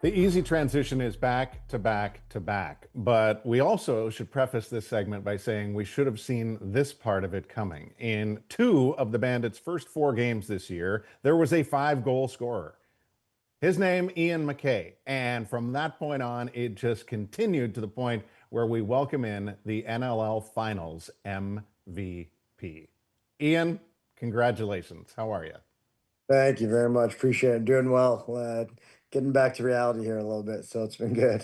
The easy transition is back to back to back. But we also should preface this segment by saying we should have seen this part of it coming. In two of the Bandits' first four games this year, there was a five-goal scorer. His name, Ian MacKay. And from that point on, it just continued to the point where we welcome in the NLL Finals MVP. Ian, congratulations. How are you? Thank you very much. Appreciate it. Doing well. Getting back to reality here a little bit, so it's been good.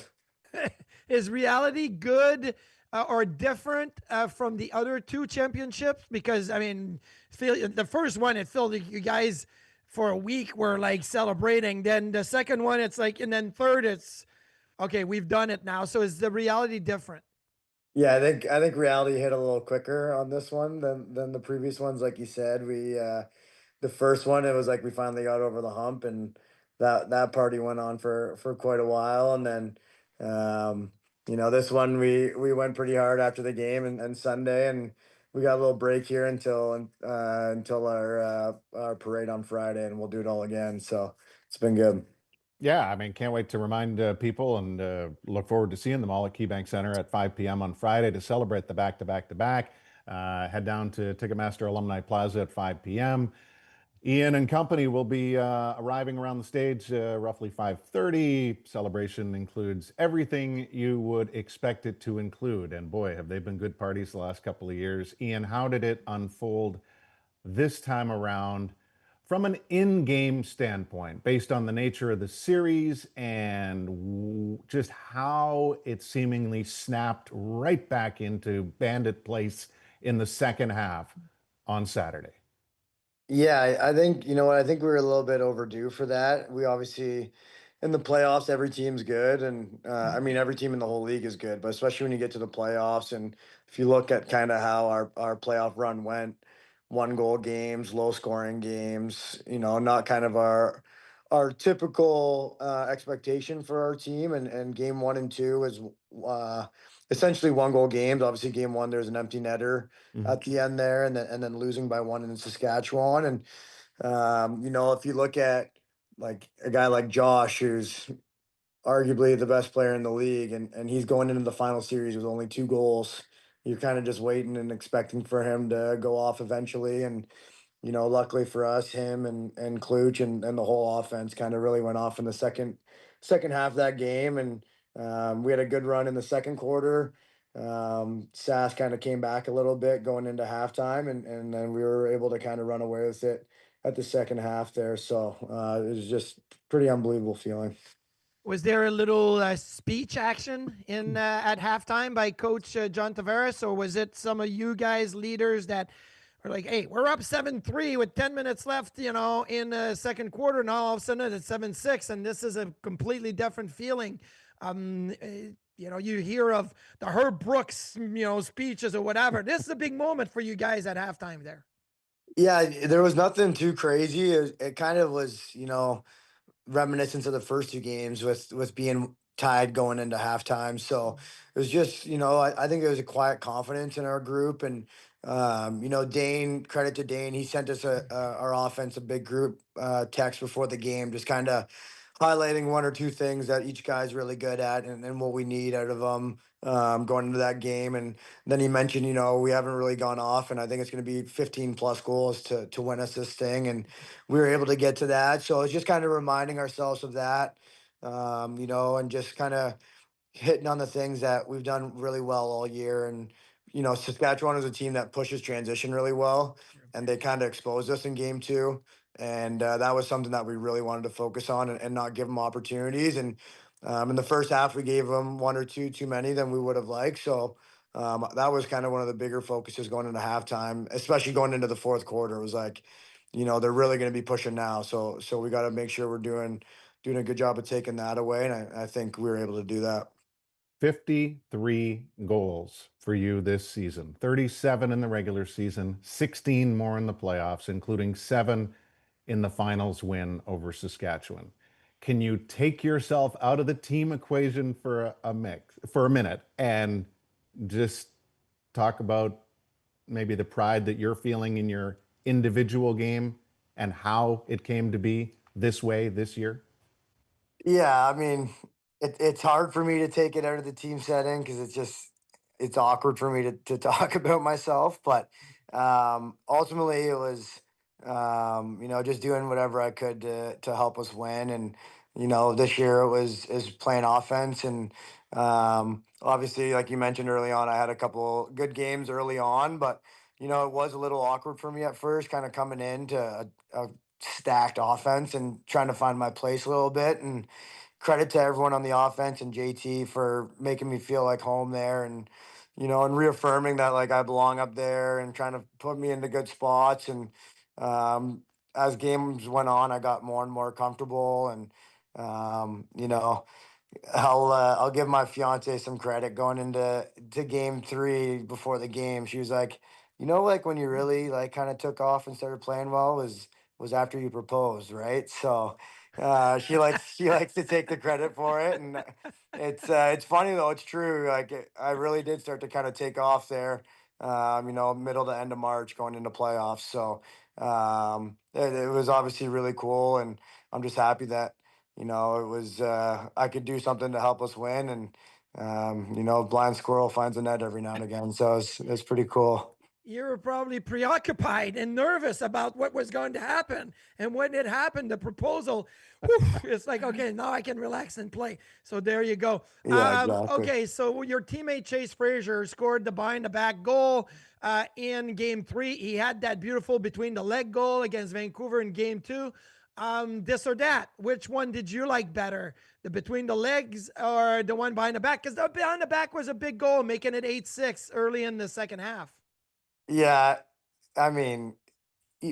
Is reality good or different from the other two championships? Because I mean, the first one it felt like you guys for a week were like celebrating. Then the second one, it's like, and then third, it's okay. We've done it now. So is the reality different? Yeah, I think reality hit a little quicker on this one than the previous ones. Like you said, we the first one it was like we finally got over the hump, and that party went on for quite a while, and then um, this one we went pretty hard after the game and Sunday, and we got a little break here until our parade on Friday, and we'll do it all again. So it's been good. Yeah, I mean, can't wait to remind people and look forward to seeing them all at KeyBank Center at 5 p.m. on Friday to celebrate the back-to-back-to-back. Head down to Ticketmaster Alumni Plaza at 5 p.m. Ian and company will be arriving around the stage roughly 5:30. Celebration includes everything you would expect it to include. And boy, have they been good parties the last couple of years. Ian, how did it unfold this time around from an in-game standpoint, based on the nature of the series and just how it seemingly snapped right back into Bandit place in the second half on Saturday? Yeah, I think you know what I think we were a little bit overdue for that. We obviously in the playoffs, every team's good, and I mean every team in the whole league is good, but especially when you get to the playoffs, and if you look at kind of how our playoff run went, one goal games, low scoring games, not kind of our typical expectation for our team, and game one and two is uh, essentially one goal games. Obviously, game one there's an empty netter Mhm. at the end there, and then losing by one in Saskatchewan. And if you look at like a guy like Josh, who's arguably the best player in the league, and he's going into the final series with only two goals. You're kind of just waiting and expecting for him to go off eventually. And luckily for us, him and Cluche and the whole offense kind of really went off in the second half of that game, and we had a good run in the second quarter. Sass kind of came back a little bit going into halftime, and then we were able to kind of run away with it at the second half there. So it was just pretty unbelievable feeling. Was there a little speech action in at halftime by Coach John Tavares, or was it some of you guys leaders that are like, "Hey, we're up 7-3 with 10 minutes left, in the second quarter. Now all of a sudden it's 7-6, and this is a completely different feeling." You hear of the Herb Brooks, speeches or whatever. This is a big moment for you guys at halftime there. Yeah, there was nothing too crazy. It kind of was, reminiscent of the first two games with being tied going into halftime. So it was just, I think there was a quiet confidence in our group, and Dane. Credit to Dane, he sent us our offense a big group text before the game, just kind of highlighting one or two things that each guy's really good at, and what we need out of them going into that game. And then he mentioned, we haven't really gone off, and I think it's going to be 15 plus goals to win us this thing. And we were able to get to that. So it's just kind of reminding ourselves of that, and just kind of hitting on the things that we've done really well all year. And, Saskatchewan is a team that pushes transition really well, and they kind of exposed us in game two. And that was something that we really wanted to focus on, and not give them opportunities. And in the first half, we gave them one or two too many than we would have liked. So that was kind of one of the bigger focuses going into halftime, especially going into the fourth quarter. It was like, they're really going to be pushing now. So we got to make sure we're doing a good job of taking that away. And I think we were able to do that. 53 goals for you this season, 37 in the regular season, 16 more in the playoffs, including seven in the finals win over Saskatchewan. Can you take yourself out of the team equation for a minute and just talk about maybe the pride that you're feeling in your individual game and how it came to be this way this year? Yeah, I mean, it's hard for me to take it out of the team setting because it's awkward for me to talk about myself. But ultimately, it was just doing whatever I could to help us win. And this year it was is playing offense. And obviously, like you mentioned early on, I had a couple good games early on, but it was a little awkward for me at first, kind of coming into a stacked offense and trying to find my place a little bit. And credit to everyone on the offense and JT for making me feel like home there, and and reaffirming that like I belong up there and trying to put me into good spots. And um, as games went on, I got more and more comfortable. And I'll give my fiance some credit going into game 3 before the game. She was like, like when you really like kind of took off and started playing well was after you proposed, right? So she likes to take the credit for it. And it's funny though, it's true. Like I really did start to kind of take off there. Middle to end of March going into playoffs. So it was obviously really cool, and I'm just happy that it was I could do something to help us win. And blind squirrel finds a net every now and again. So it's pretty cool. You were probably preoccupied and nervous about what was going to happen. And when it happened, the proposal, whew, it's like, okay, now I can relax and play. So there you go. Yeah, exactly. Okay, so your teammate Chase Frazier scored the behind the back goal in game 3. He had that beautiful between the leg goal against Vancouver in game 2. This or that, which one did you like better? The between the legs or the one behind the back? Because the behind the back was a big goal, making it 8-6 early in the second half. Yeah, I mean,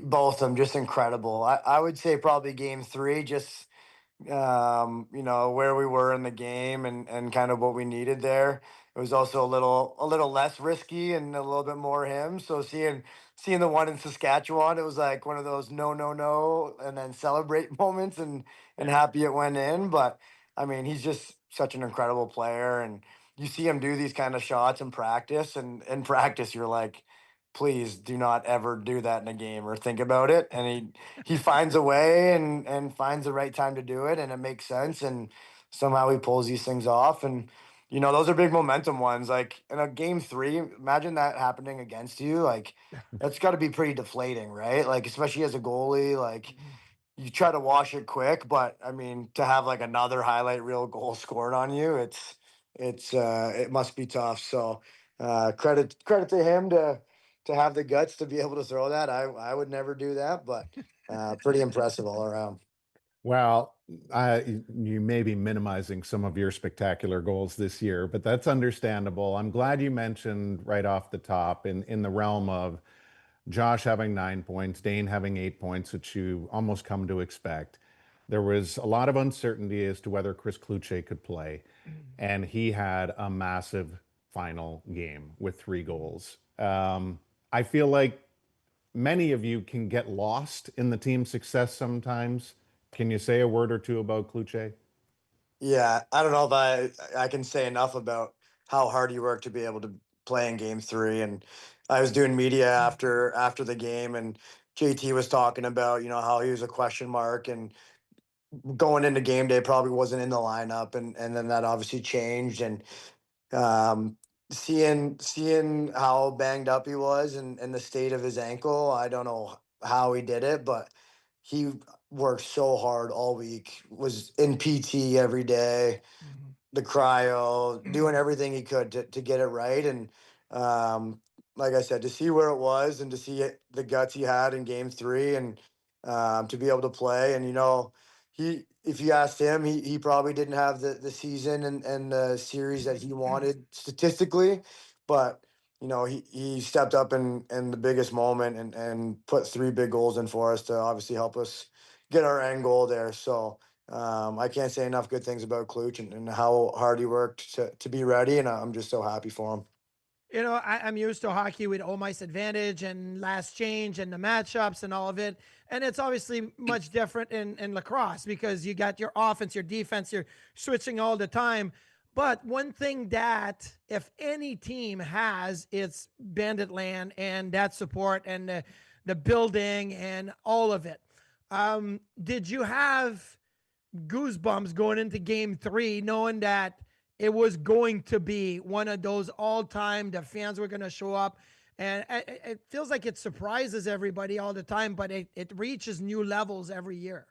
both of them just incredible. I would say probably game 3, just where we were in the game and kind of what we needed there. It was also a little less risky and a little bit more him. So seeing the one in Saskatchewan, it was like one of those no no no and then celebrate moments, and happy it went in. But I mean, he's just such an incredible player, and you see him do these kind of shots in practice, and in practice you're like, please do not ever do that in a game or think about it. And he finds a way and finds the right time to do it, and it makes sense. And somehow he pulls these things off. And those are big momentum ones. Like in a game 3, imagine that happening against you. Like that's got to be pretty deflating, right? Like especially as a goalie, like you try to wash it quick, but I mean to have like another highlight reel goal scored on you, it must be tough. So credit to him to have the guts to be able to throw that. I would never do that, but pretty impressive all around. Well, you may be minimizing some of your spectacular goals this year, but that's understandable. I'm glad you mentioned right off the top in the realm of Josh having 9 points, Dane having 8 points, which you almost come to expect. There was a lot of uncertainty as to whether Chris Cluche could play, and he had a massive final game with 3 goals. I feel like many of you can get lost in the team success sometimes. Can you say a word or two about Cluche? Yeah, I don't know if I can say enough about how hard he worked to be able to play in game 3. And I was doing media after the game, and JT was talking about how he was a question mark, and going into game day probably wasn't in the lineup, and then that obviously changed. And um, seeing how banged up he was, and the state of his ankle, I don't know how he did it, but he worked so hard all week, was in PT every day, Mhm. the cryo, doing everything he could to get it right. And um, like I said, to see where it was and to see the guts he had in game 3, and to be able to play. And if you asked him, he probably didn't have the season and the series that he wanted statistically, but he stepped up in the biggest moment and put 3 big goals in for us to obviously help us get our end goal there. So I can't say enough good things about Cluche, and how hard he worked to be ready, and I'm just so happy for him. I'm used to hockey with home ice advantage and last change and the matchups and all of it. And it's obviously much different in lacrosse because you got your offense, your defense, you're switching all the time. But one thing that, if any team has, it's Bandit Land and that support and the building and all of it. Did you have goosebumps going into game 3, knowing that it was going to be one of those all time, the fans were going to show up. And it feels like it surprises everybody all the time, but it reaches new levels every year.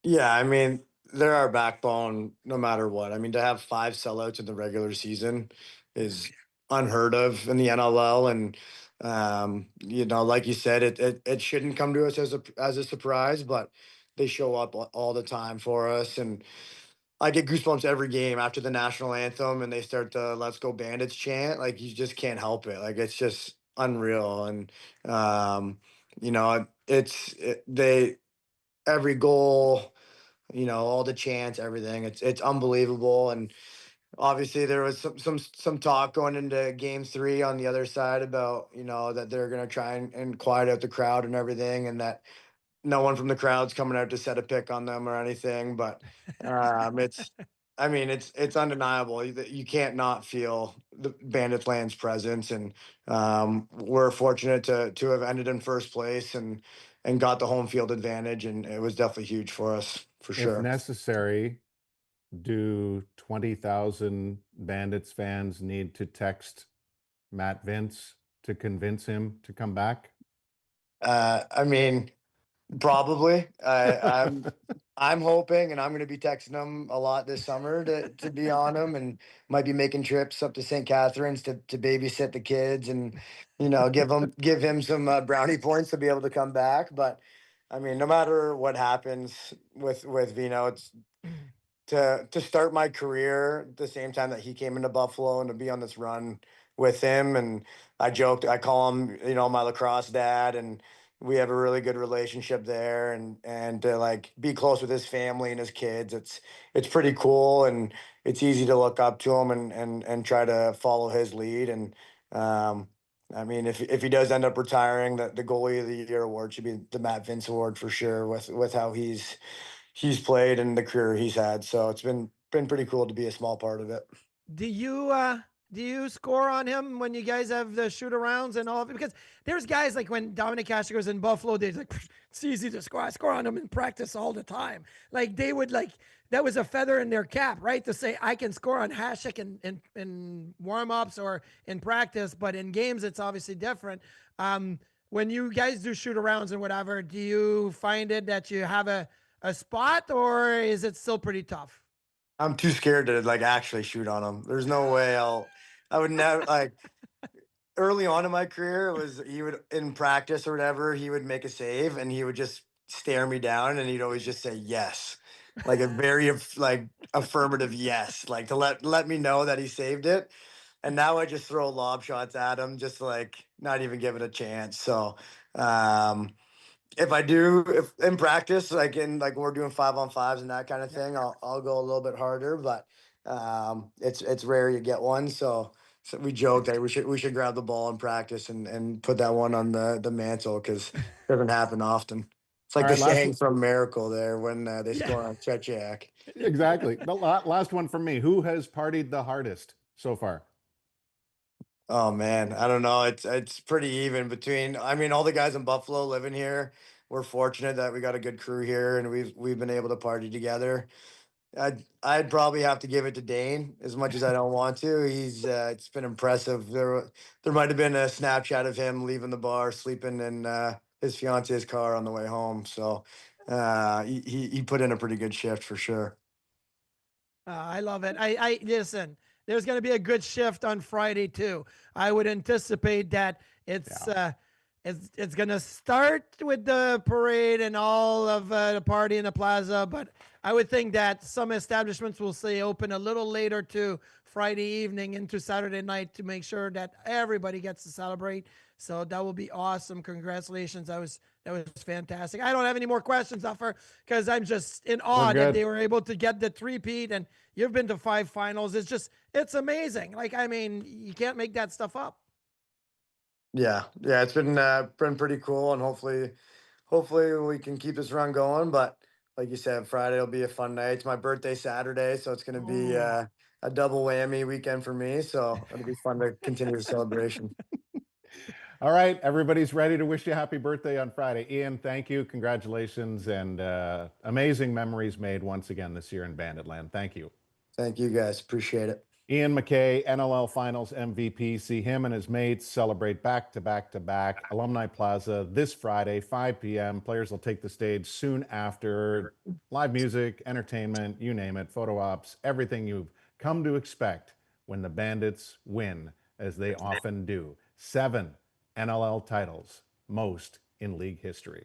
Yeah, I mean, they're our backbone no matter what. I mean, to have 5 sellouts in the regular season is unheard of in the NLL. And you know, like you said, it shouldn't come to us as a surprise, but they show up all the time for us. And I get goosebumps every game after the national anthem and they start the "Let's Go Bandits" chant. Like, you just can't help it. Like, it's just unreal. And um, you know, they every goal, you know, all the chants, everything. It's unbelievable. And obviously there was some talk going into game 3 on the other side about, you know, that they're gonna try and quiet out the crowd and everything, and that no one from the crowd's coming out to set a pick on them or anything. But it's, I mean, it's undeniable that you can't not feel the Bandit Land's presence. And we're fortunate to have ended in first place and got the home field advantage, and it was definitely huge for us for If sure. necessary, do 20,000 Bandits fans need to text Matt Vince to convince him to come back? I mean, probably. I'm hoping, and I'm going to be texting him a lot this summer to be on him, and might be making trips up to St. Catharines to babysit the kids, and you know, give him some brownie points to be able to come back. But I mean, no matter what happens with Vino, it's to start my career at the same time that he came into Buffalo and to be on this run with him. And I joked, I call him, you know, my lacrosse dad, and we have a really good relationship there. And to like be close with his family and his kids, it's pretty cool, and it's easy to look up to him and try to follow his lead. And I mean, if he does end up retiring, the goalie of the year award should be the Matt Vince award for sure, with how he's played and the career he's had. So it's been pretty cool to be a small part of it. Do you score on him when you guys have the shoot arounds and all of it? Because there's guys like when Dominic Hasek was in Buffalo, they're like, it's easy to score. I score on him in practice all the time. Like they would like that was a feather in their cap, right? To say I can score on Hasek in warm-ups or in practice, but in games it's obviously different. When you guys do shoot arounds and whatever, do you find it that you have a spot or is it still pretty tough? I'm too scared to like actually shoot on him. There's no way I would never like early on in my career, it was he would in practice or whatever, he would make a save and he would just stare me down and he'd always just say yes. Like a very like affirmative yes, like to let me know that he saved it. And now I just throw lob shots at him, just to, like, not even give it a chance. So um if I do, if in practice, like in like when we're doing 5-on-5s and that kind of thing, I'll go a little bit harder, but it's rare you get one. So we joke that we should grab the ball in practice and put that one on the mantle, because it doesn't happen often. It's All like the right, saying from Miracle there when they Yeah. score on Chechak. exactly. The last one from me. Who has partied the hardest so far? Oh man, I don't know. It's pretty even between. I mean, all the guys in Buffalo living here. We're fortunate that we got a good crew here, and we've been able to party together. I'd probably have to give it to Dane, as much as I don't want to. He's it's been impressive. There might have been a Snapchat of him leaving the bar, sleeping in his fiance's car on the way home. So he put in a pretty good shift for sure. I love it. I listen. There's going to be a good shift on Friday too. I would anticipate that it's Yeah. it's going to start with the parade and all of the party in the plaza, but I would think that some establishments will stay open a little later to Friday evening into Saturday night to make sure that everybody gets to celebrate. So that will be awesome. Congratulations. That was fantastic. I don't have any more questions, Duffer, because I'm just in We're awe that good. they were able to get the three-peat and you've been to 5 finals. It's amazing. Like, I mean, you can't make that stuff up. Yeah, it's been pretty cool, and hopefully we can keep this run going. But like you said, Friday will be a fun night. It's my birthday Saturday, so it's going to be Oh, a double whammy weekend for me. So it'll be fun to continue the celebration. All right, everybody's ready to wish you happy birthday on Friday. Ian, thank you, congratulations, and amazing memories made once again this year in Bandit Land. Thank you. Thank you guys. Appreciate it. Ian MacKay, NLL Finals MVP. See him and his mates celebrate back-to-back Alumni Plaza this Friday, 5 p.m. Players will take the stage soon after. Live music, entertainment, you name it, photo ops, everything you've come to expect when the Bandits win, as they often do. 7 NLL titles, most in league history.